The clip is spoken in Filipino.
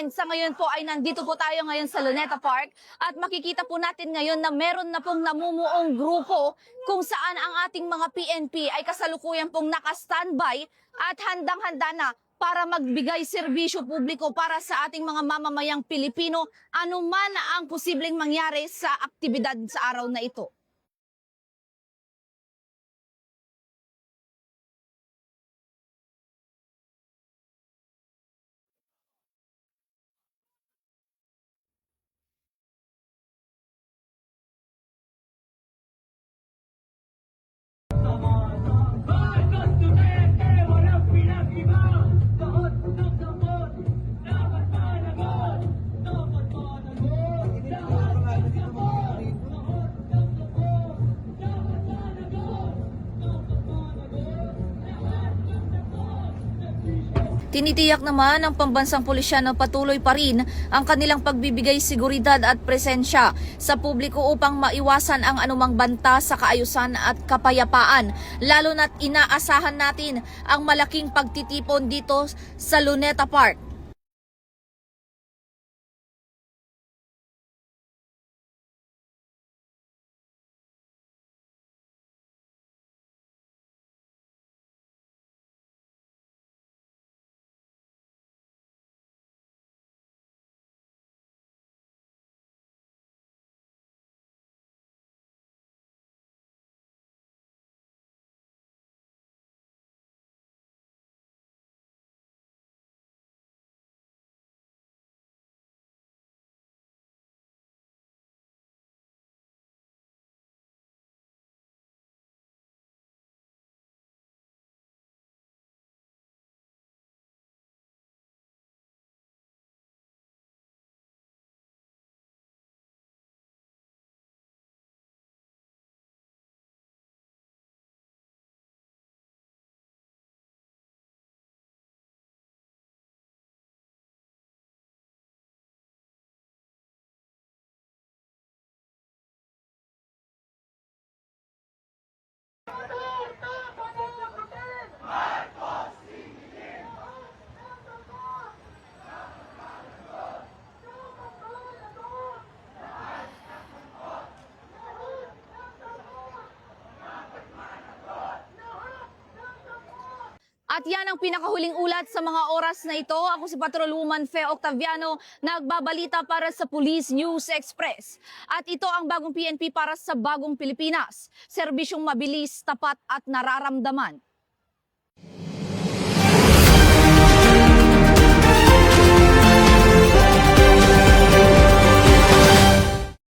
Sa ngayon po ay nandito po tayo ngayon sa Luneta Park at makikita po natin ngayon na meron na pong namumuong grupo kung saan ang ating mga PNP ay kasalukuyan pong naka-standby at handang-handa na para magbigay serbisyo publiko para sa ating mga mamamayang Pilipino anuman ang posibleng mangyari sa aktibidad sa araw na ito. Tinitiyak naman ng pambansang pulisya na patuloy pa rin ang kanilang pagbibigay seguridad at presensya sa publiko upang maiwasan ang anumang banta sa kaayusan at kapayapaan. Lalo na't inaasahan natin ang malaking pagtitipon dito sa Luneta Park. At yan ang pinakahuling ulat sa mga oras na ito. Ako si Patrolwoman Fe Octaviano, nagbabalita para sa Police News Express. At ito ang bagong PNP para sa bagong Pilipinas. Serbisyong mabilis, tapat at nararamdaman.